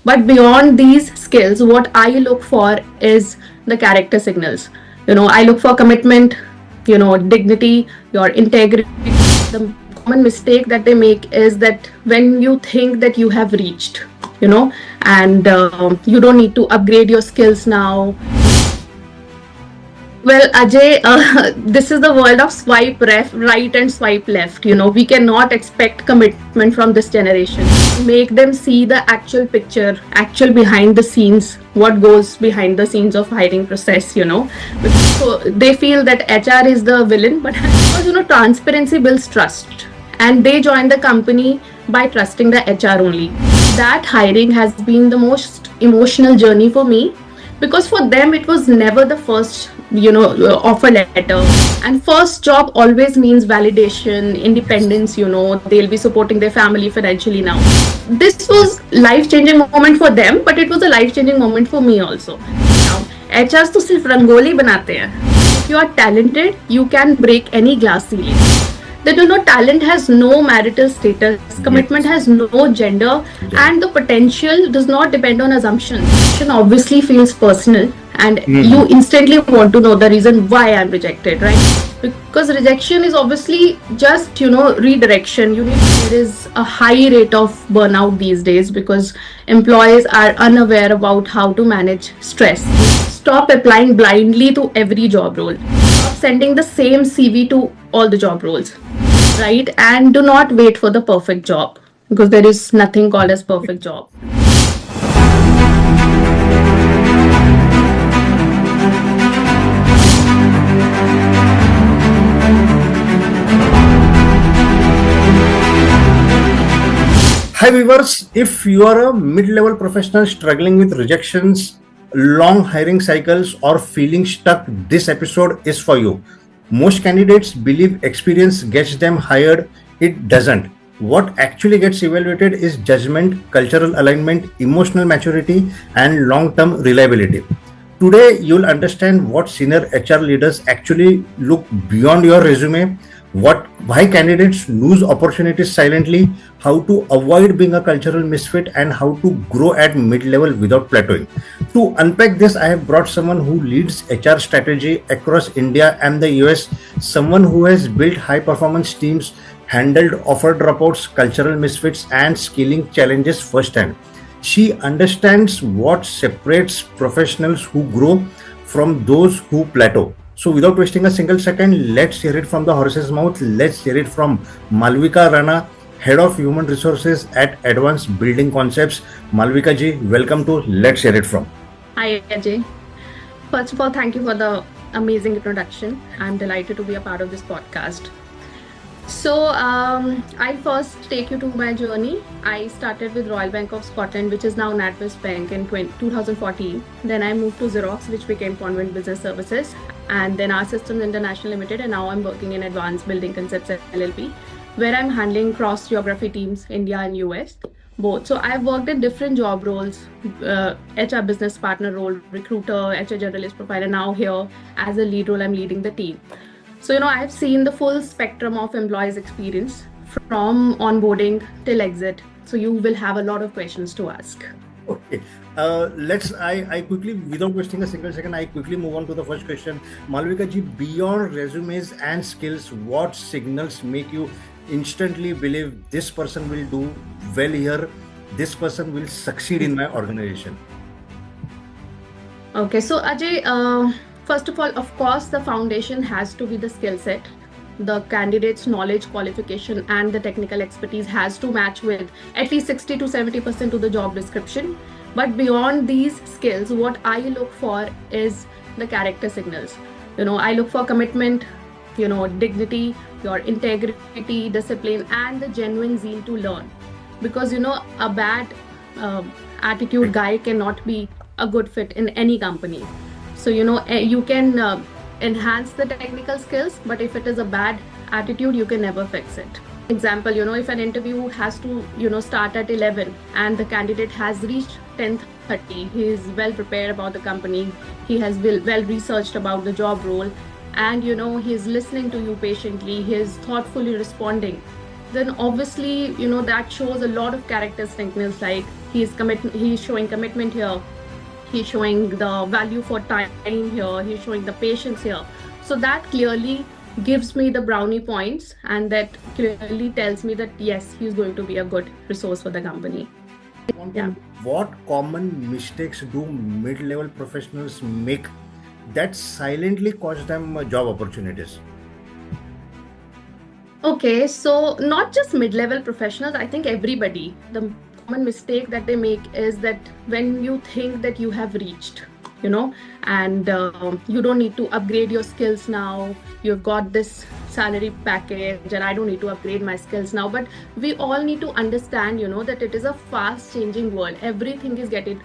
But beyond these skills, what I look for is the character signals. I look for commitment, dignity, your integrity. The common mistake that they make is that when you think that you have reached, and you don't need to upgrade your skills now. Well, Ajay, this is the world of swipe right and swipe left. We cannot expect commitment from this generation. Make them see the actual picture, actual behind the scenes, what goes behind the scenes of hiring process. So they feel that HR is the villain, but because transparency builds trust, and they join the company by trusting the HR only. That hiring has been the most emotional journey for me, because for them it was never the first offer letter, and first job always means validation, independence. They'll be supporting their family financially now. This was life changing moment for them, but it was a life changing moment for me also. Now HRs to सिर्फ रंगोली बनाते हैं. If you are talented, you can break any glass ceiling. That talent has no marital status, commitment has no gender, and the potential does not depend on assumptions. Obviously feels personal, and you instantly want to know the reason why I'm rejected, right? Because rejection is obviously just redirection. There is a high rate of burnout these days because employees are unaware about how to manage stress. Stop applying blindly to every job role. Stop sending the same CV to all the job roles, right? And do not wait for the perfect job, because there is nothing called as perfect job. Hi viewers, if you are a mid-level professional struggling with rejections, long hiring cycles, or feeling stuck, this episode is for you. Most candidates believe experience gets them hired. It doesn't. What actually gets evaluated is judgment, cultural alignment, emotional maturity, and long-term reliability. Today, you'll understand what senior HR leaders actually look beyond your resume, why candidates lose opportunities silently, how to avoid being a cultural misfit, and how to grow at mid-level without plateauing. To unpack this, I have brought someone who leads HR strategy across India and the US, someone who has built high-performance teams, handled offer dropouts, cultural misfits, and skilling challenges firsthand. She understands what separates professionals who grow from those who plateau. So without wasting a single second, let's hear it from the horse's mouth. Let's hear it from Malvika Rana, Head of Human Resources at Advanced Building Concepts. Malvika ji, welcome to Let's Hear It From. Hi Ajay. First of all, thank you for the amazing introduction. I'm delighted to be a part of this podcast. So I'll first take you to my journey. I started with Royal Bank of Scotland, which is now NatWest Bank, in 2014. Then I moved to Xerox, which became Convent Business Services, and then our Systems International Limited, and now I'm working in Advanced Building Concepts LLP, where I'm handling cross-geography teams, India and US, both. So I've worked in different job roles, HR business partner role, recruiter, HR generalist profile, and now here as a lead role, I'm leading the team. So, I've seen the full spectrum of employees' experience from onboarding till exit. So you will have a lot of questions to ask. Okay. I quickly, without wasting a single second, I quickly move on to the first question. Malvika ji, beyond resumes and skills, what signals make you instantly believe this person will do well here, this person will succeed in my organization? Okay, so Ajay, first of all, of course, the foundation has to be the skill set. The candidate's knowledge, qualification, and the technical expertise has to match with at least 60 to 70% to the job description. But beyond these skills, what I look for is the character signals. I look for commitment, dignity, your integrity, discipline, and the genuine zeal to learn. Because, a bad attitude guy cannot be a good fit in any company. So, you can enhance the technical skills, but if it is a bad attitude, you can never fix it. Example, if an interview has to, start at 11 and the candidate has reached 10:30, he is well prepared about the company, he has well researched about the job role, and, he's listening to you patiently, he is thoughtfully responding, then obviously, that shows a lot of character signals like he's showing commitment here, he's showing the value for time here, he's showing the patience here. So that clearly gives me the brownie points, and that clearly tells me that yes, he's going to be a good resource for the company. Yeah. What common mistakes do mid-level professionals make that silently cost them job opportunities? Okay, so not just mid-level professionals, I think everybody. The common mistake that they make is that when you think that you have reached, and you don't need to upgrade your skills now, you've got this salary package and I don't need to upgrade my skills now. But we all need to understand, that it is a fast changing world. Everything is getting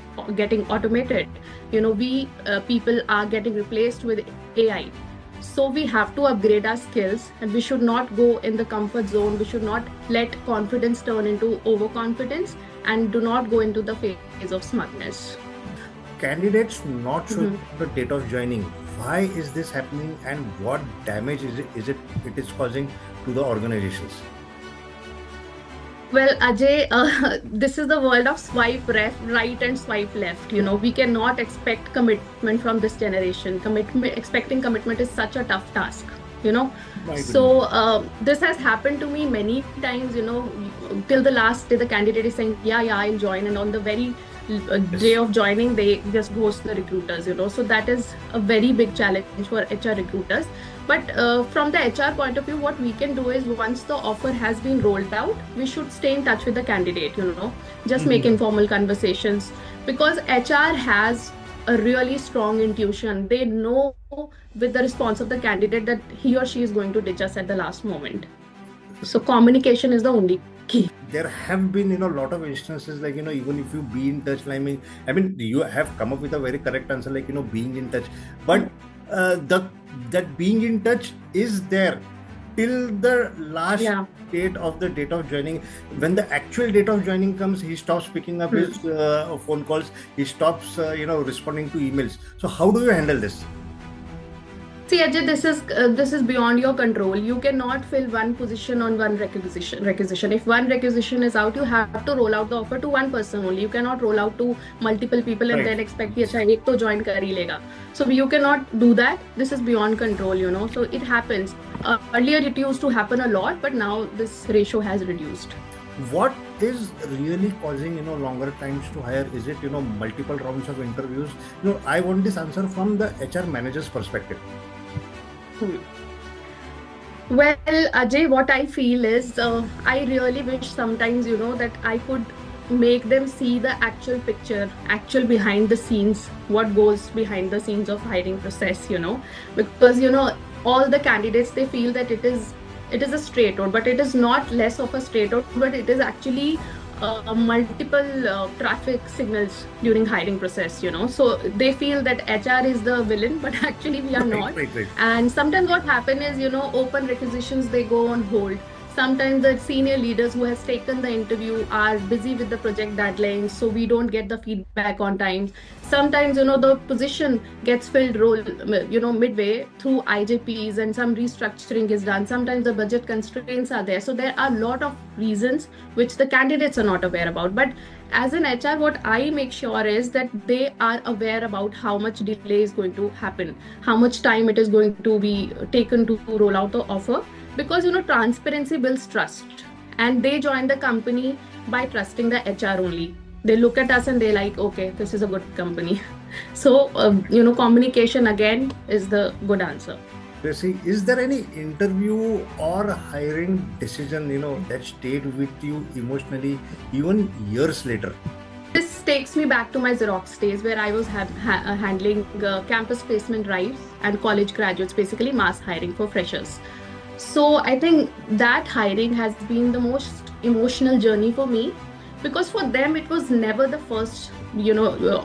automated. We people are getting replaced with AI. So we have to upgrade our skills, and we should not go in the comfort zone. We should not let confidence turn into overconfidence, and do not go into the phase of smugness. Candidates not showing the date of joining. Why is this happening, and what damage it is causing to the organizations? Well, Ajay, this is the world of swipe right and swipe left. We cannot expect commitment from this generation. Expecting commitment is such a tough task. So this has happened to me many times. Till the last day, the candidate is saying, "Yeah, I'll join," and on the very day of joining, they just ghost the recruiters. So that is a very big challenge for HR recruiters. But from the HR point of view, what we can do is, once the offer has been rolled out, we should stay in touch with the candidate, just make informal conversations, because HR has a really strong intuition. They know with the response of the candidate that he or she is going to ditch us at the last moment. So communication is the only key. There have been a lot of instances like even if you be in touch, I mean you have come up with a very correct answer, like being in touch, but that being in touch is there till the last date of joining. When the actual date of joining comes, he stops picking up his phone calls, he stops responding to emails. So how do you handle this? See, Ajay, this is beyond your control. You cannot fill one position on one requisition. If one requisition is out, you have to roll out the offer to one person only. You cannot roll out to multiple people and then expect कि अच्छा एक तो join कर ही लेगा. So you cannot do that. This is beyond control, So it happens. Earlier it used to happen a lot, but now this ratio has reduced. What is really causing longer times to hire? Is it multiple rounds of interviews? I want this answer from the HR manager's perspective. Well, Ajay, what I feel is I really wish sometimes, that I could make them see the actual picture, actual behind the scenes, what goes behind the scenes of hiring process, because, all the candidates, they feel that it is a straight road, but it is not less of a straight road, but it is actually multiple traffic signals during hiring process, so they feel that HR is the villain, but actually we are not. Right. And sometimes what happen is, open requisitions, they go on hold. Sometimes the senior leaders who has taken the interview are busy with the project deadlines, so we don't get the feedback on time. Sometimes, the position gets filled midway through IJPs, and some restructuring is done. Sometimes the budget constraints are there. So there are a lot of reasons which the candidates are not aware about. But as an HR, what I make sure is that they are aware about how much delay is going to happen, how much time it is going to be taken to roll out the offer. Because transparency builds trust, and they join the company by trusting the HR only. They look at us and they're like, okay, this is a good company. So communication again is the good answer. Tracy, is there any interview or hiring decision that stayed with you emotionally even years later? This takes me back to my Xerox days, where I was handling campus placement drives and college graduates, basically mass hiring for freshers. So I think that hiring has been the most emotional journey for me, because for them it was never the first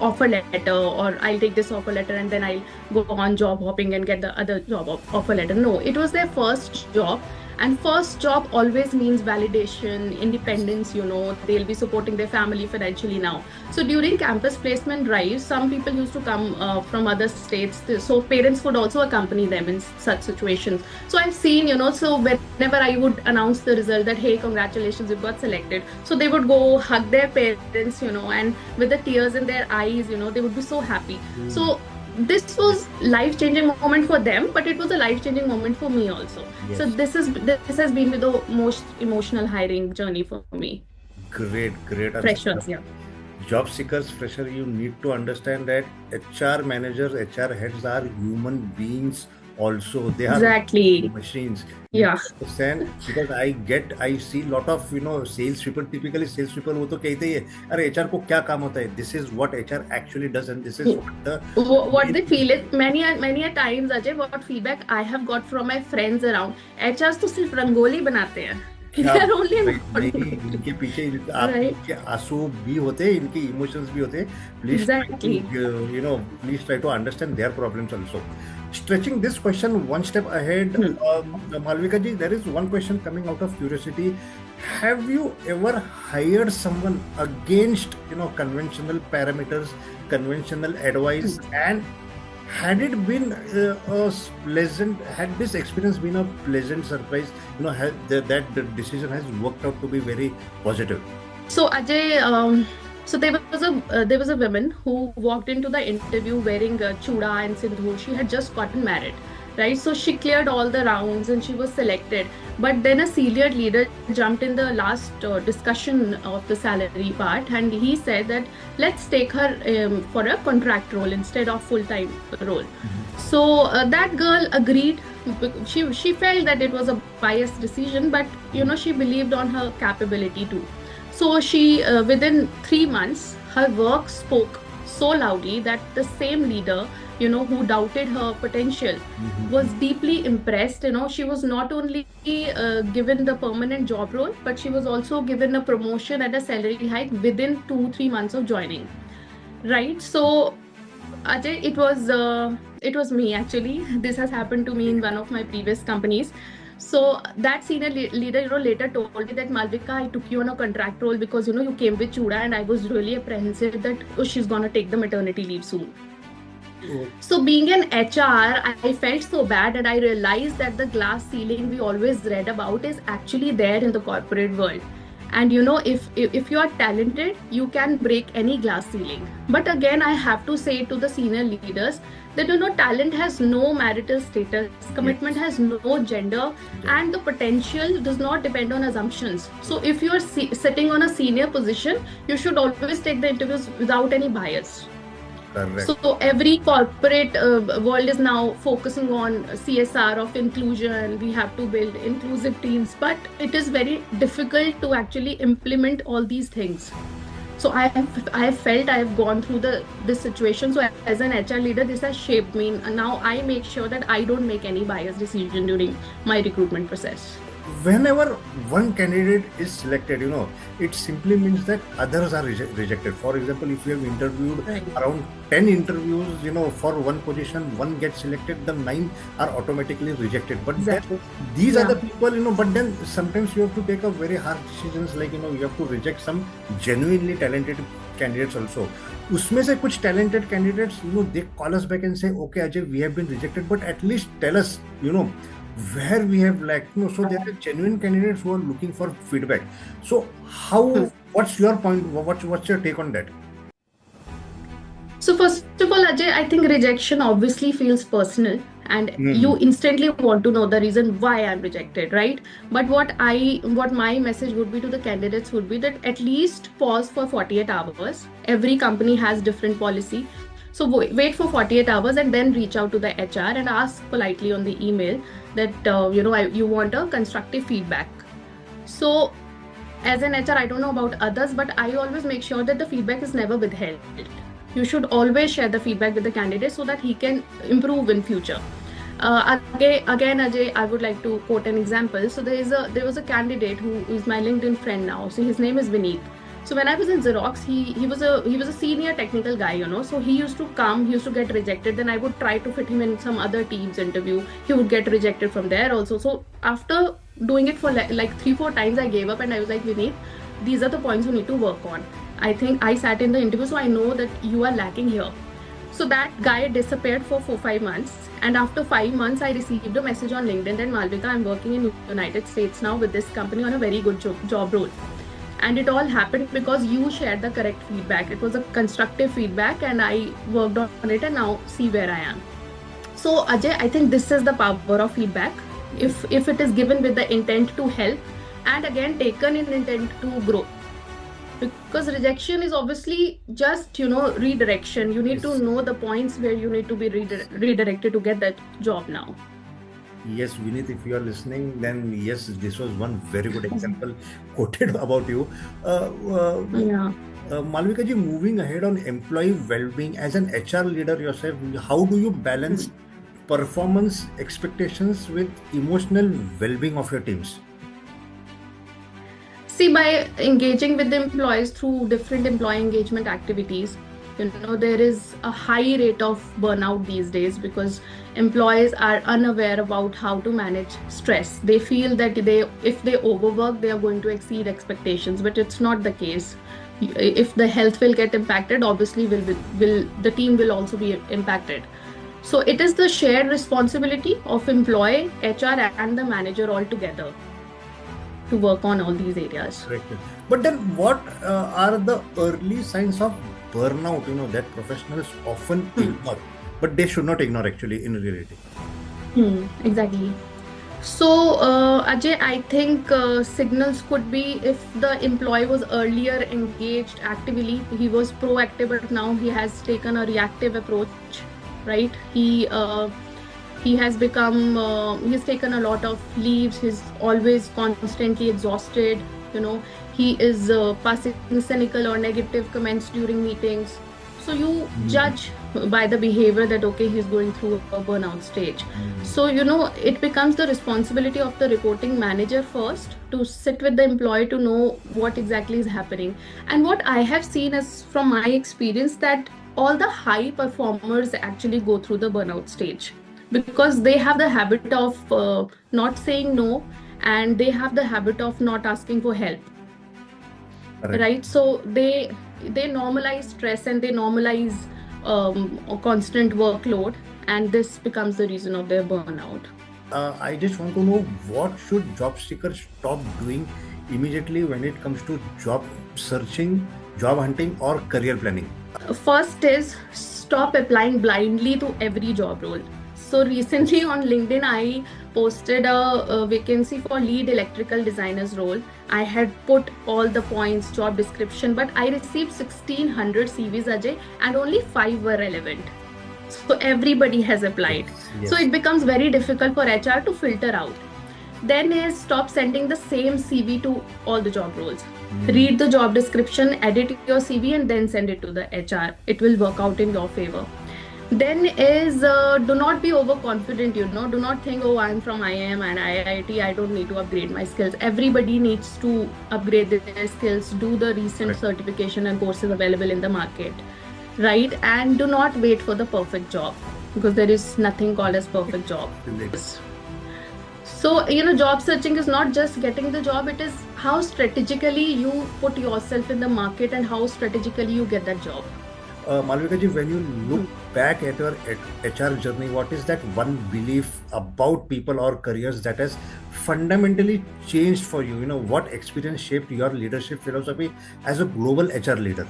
offer letter, or I'll take this offer letter and then I'll go on job hopping and get the other job offer letter. No, it was their first job, And first job always means validation, independence, they'll be supporting their family financially now. So during campus placement drives, some people used to come from other states. So parents would also accompany them in such situations. So I've seen, so whenever I would announce the result that, hey, congratulations, you got selected. So they would go hug their parents, and with the tears in their eyes, they would be so happy. So this was life-changing moment for them, but it was a life-changing moment for me also. Yes. So this has been the most emotional hiring journey for me. Great answer. Freshers, yeah. Job seekers, fresher, you need to understand that HR managers, HR heads are human beings also. They are Exactly machines. Yeah. Understand? Because I see lot of sales people. Typically sales people वो तो कहते ही है, अरे HR को क्या काम होता है? This is what HR actually does, and this is what they feel is many a times, Ajay, what feedback I have got from my friends around, HRs तो सिर्फ रंगोली बनाते हैं. इनके पीछे आपके आंसू भी होते हैं, इनके इमोशंस भी होते हैं. Please please try to understand their problems also. Stretching this question one step ahead, Malvika ji, there is one question coming out of curiosity. Have you ever hired someone against conventional parameters, conventional advice, and had it been had this experience been a pleasant surprise? That the decision has worked out to be very positive. So Ajay, so there was a woman who walked into the interview wearing chuda and sindhu. She had just gotten married, right? So she cleared all the rounds and she was selected. But then a senior leader jumped in the last discussion of the salary part, and he said that let's take her for a contract role instead of full-time role. So that girl agreed. She felt that it was a biased decision, but she believed on her capability too. So she, within 3 months, her work spoke so loudly that the same leader, who doubted her potential, was deeply impressed. She was not only given the permanent job role, but she was also given a promotion and a salary hike within 2-3 months of joining. Right? So, Ajay, it was me actually. This has happened to me in one of my previous companies. So that senior leader, later told me that, Malvika, I took you on a contract role because, you came with chuda, and I was really apprehensive that she's going to take the maternity leave soon. So being an HR, I felt so bad, and I realized that the glass ceiling we always read about is actually there in the corporate world. And if you are talented, you can break any glass ceiling. But again, I have to say to the senior leaders that talent has no marital status, commitment has no gender, and the potential does not depend on assumptions. So if you are sitting on a senior position, you should always take the interviews without any bias. Correct. So every corporate world is now focusing on CSR of inclusion. We have to build inclusive teams, but it is very difficult to actually implement all these things. So I have felt I have gone through this situation. So as an HR leader, this has shaped me. And now I make sure that I don't make any biased decision during my recruitment process. Whenever one candidate is selected, it simply means that others are rejected. For example, if you have interviewed around 10 interviews, for one position, one gets selected, the 9 are automatically rejected. But these are the people, but then sometimes you have to take a very hard decisions, like, you have to reject some genuinely talented candidates also. Usme se kuch talented candidates, they call us back and say, okay, Ajay, we have been rejected, but at least tell us, where we have lacked. So there are genuine candidates who are looking for feedback. So what's your point? What's your take on that? So first of all, Ajay, I think rejection obviously feels personal, and you instantly want to know the reason why I'm rejected, right? But what my message would be to the candidates would be that at least pause for 48 hours. Every company has different policy. So wait for 48 hours and then reach out to the HR and ask politely on the email that, you want a constructive feedback. So as an HR, I don't know about others, but I always make sure that the feedback is never withheld. You should always share the feedback with the candidate so that he can improve in future. Again, Ajay, I would like to quote an example. So there was a candidate who is my LinkedIn friend now. So his name is Vineet. So when I was in Xerox, he was a senior technical guy, you know. So he used to come, he used to get rejected. Then I would try to fit him in some other team's interview. He would get rejected from there also. So after doing it for like 3-4 times, I gave up and I was like, Vineet, these are the points you need to work on. I think I sat in the interview, so I know that you are lacking here. So that guy disappeared for 4-5 months. And after 5 months, I received a message on LinkedIn that Malvika, I'm working in United States now with this company on a very good job role. And it all happened because you shared the correct feedback. It was a constructive feedback and I worked on it and now see where I am. So Ajay, I think this is the power of feedback. If it is given with the intent to help and again taken in intent to grow. Because rejection is obviously just, redirection. You need to know the points where you need to be redirected to get that job now. Yes, Vineet, if you are listening, then yes, this was one very good example quoted about you. Malvika ji, moving ahead on employee well-being, as an HR leader yourself, how do you balance performance expectations with emotional well-being of your teams? See, by engaging with the employees through different employee engagement activities, there is a high rate of burnout these days because employees are unaware about how to manage stress. They feel that if they overwork, they are going to exceed expectations, but it's not the case. If the health will get impacted, obviously the team will also be impacted. So it is the shared responsibility of employee, HR and the manager all together to work on all these areas. Correct. But then what are the early signs of burnout, that professionals often ignore, but they should not ignore actually in reality? Exactly. So Ajay, I think signals could be if the employee was earlier engaged actively, he was proactive, but now he has taken a reactive approach, right? He has become, he's taken a lot of leaves, he's always constantly exhausted, he is passing cynical or negative comments during meetings. So you judge by the behavior that, okay, he's going through a burnout stage. So, it becomes the responsibility of the reporting manager first to sit with the employee to know what exactly is happening. And what I have seen is from my experience that all the high performers actually go through the burnout stage, because they have the habit of not saying no and they have the habit of not asking for help. Right? So they normalize stress and they normalize a constant workload, and this becomes the reason of their burnout. I just want to know, what should job seekers stop doing immediately when it comes to job searching, job hunting or career planning? First is stop applying blindly to every job role. So recently on LinkedIn, I posted a vacancy for lead electrical designer's role. I had put all the points, job description, but I received 1600 CVs, Ajay, and only 5 were relevant. So everybody has applied. Yes. So it becomes very difficult for HR to filter out. Then is stop sending the same CV to all the job roles. Read the job description, edit your CV and then send it to the HR. It will work out in your favor. Then is do not be overconfident, do not think, oh, I'm from IIM and IIT, I don't need to upgrade my skills. Everybody needs to upgrade their skills, do the recent certification and courses available in the market, right? And do not wait for the perfect job, because there is nothing called as perfect job. So, job searching is not just getting the job, it is how strategically you put yourself in the market and how strategically you get that job. Malvika ji, when you look back at your HR journey, what is that one belief about people or careers that has fundamentally changed for you? What experience shaped your leadership philosophy as a global HR leader?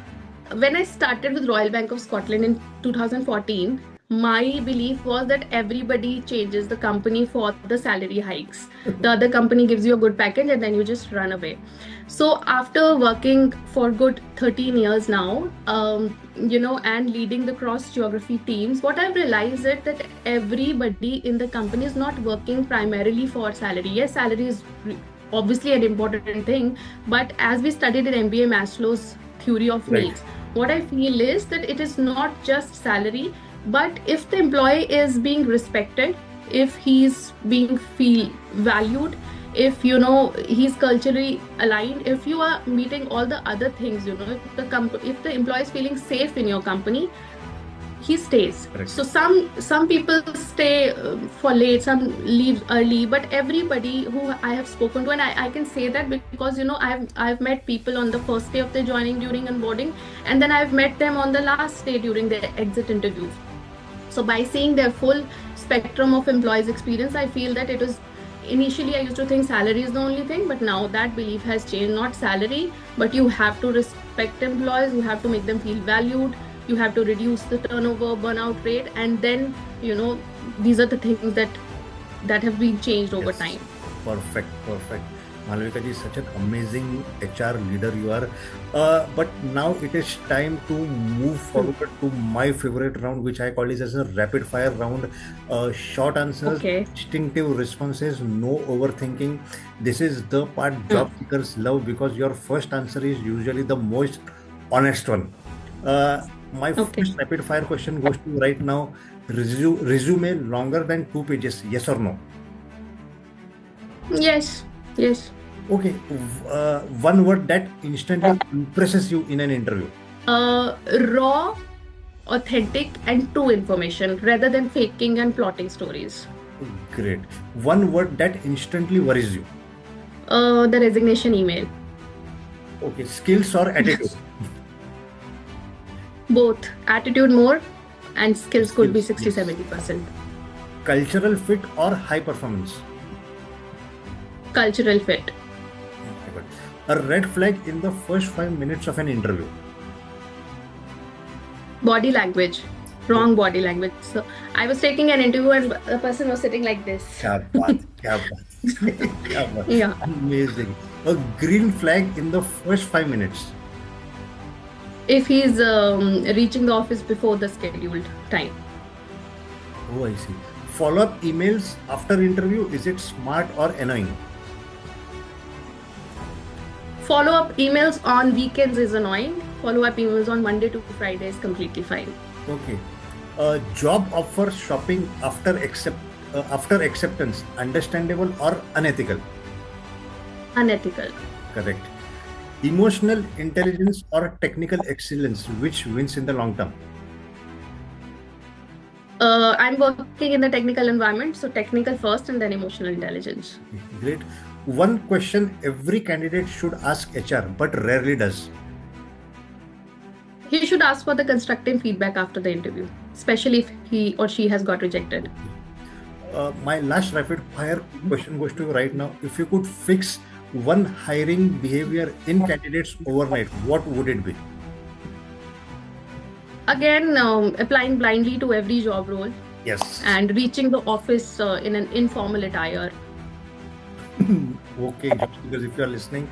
When I started with Royal Bank of Scotland in 2014, my belief was that everybody changes the company for the salary hikes. The other company gives you a good package and then you just run away. So after working for good 13 years now, and leading the cross geography teams, what I've realized is that everybody in the company is not working primarily for salary. Yes, salary is obviously an important thing, but as we studied in MBA Maslow's theory of needs, what I feel is that it is not just salary, but if the employee is being respected, if he's being valued, if he's culturally aligned, if you are meeting all the other things, if the employee is feeling safe in your company, he stays. Correct. So some people stay for late, some leave early, but everybody who I have spoken to, and I can say that because I've met people on the first day of their joining during onboarding, and then I've met them on the last day during their exit interviews. So by seeing their full spectrum of employees experience, I feel that it was initially I used to think salary is the only thing, but now that belief has changed. Not salary, but you have to respect employees, you have to make them feel valued, you have to reduce the turnover, burnout rate, and then these are the things that have been changed over time. Perfect. Malvika ji, such an amazing HR leader you are. But now it is time to move forward to my favorite round, which I call it as a rapid fire round. Short answers, Okay. instinctive responses, no overthinking. This is the part job seekers love because your first answer is usually the most honest one. My first rapid fire question goes to right now. Resume longer than 2 pages, yes or no? Yes. Okay, one word that instantly impresses you in an interview. Raw, authentic, and true information rather than faking and plotting stories. Great. One word that instantly worries you. The resignation email. Okay, skills or attitude? Both. Attitude more, and skills could be 60-70%. Cultural fit or high performance? Cultural fit. Okay, good. A red flag in the first 5 minutes of an interview. Body language. Wrong body language. So I was taking an interview and the person was sitting like this. Kya baat. Yeah. Amazing. A green flag in the first 5 minutes. If he's reaching the office before the scheduled time. Oh, I see. Follow-up emails after interview, is it smart or annoying? Follow-up emails on weekends is annoying. Follow-up emails on Monday to Friday is completely fine. Okay. Job offer shopping after acceptance, understandable or unethical? Unethical. Correct. Emotional intelligence or technical excellence, which wins in the long term? I'm working in the technical environment, so technical first and then emotional intelligence. Great. One question every candidate should ask HR but rarely does. He should ask for the constructive feedback after the interview, especially if he or she has got rejected. My last rapid fire question goes to you right now. If you could fix one hiring behavior in candidates overnight, what would it be? Again, applying blindly to every job role. Yes. And reaching the office in an informal attire. Okay, because if you are listening,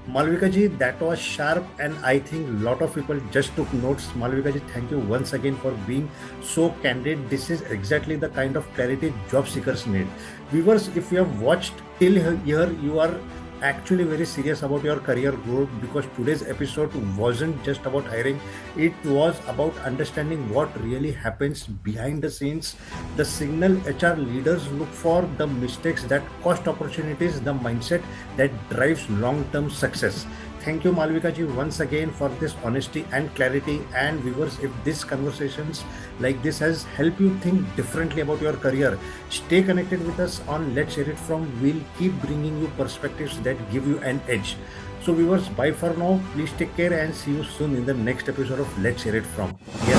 Malvika ji, that was sharp, and I think a lot of people just took notes. Malvika ji, thank you once again for being so candid. This is exactly the kind of clarity job seekers need. Viewers, if you have watched till here, you are actually very serious about your career growth, because today's episode wasn't just about hiring, it was about understanding what really happens behind the scenes, the signal HR leaders look for, the mistakes that cost opportunities, the mindset that drives long-term success. Thank you, Malvika ji, once again for this honesty and clarity. And viewers, if these conversations like this has helped you think differently about your career, stay connected with us on Let's Share It From. We'll keep bringing you perspectives that give you an edge. So viewers, bye for now. Please take care and see you soon in the next episode of Let's Share It From. Yes.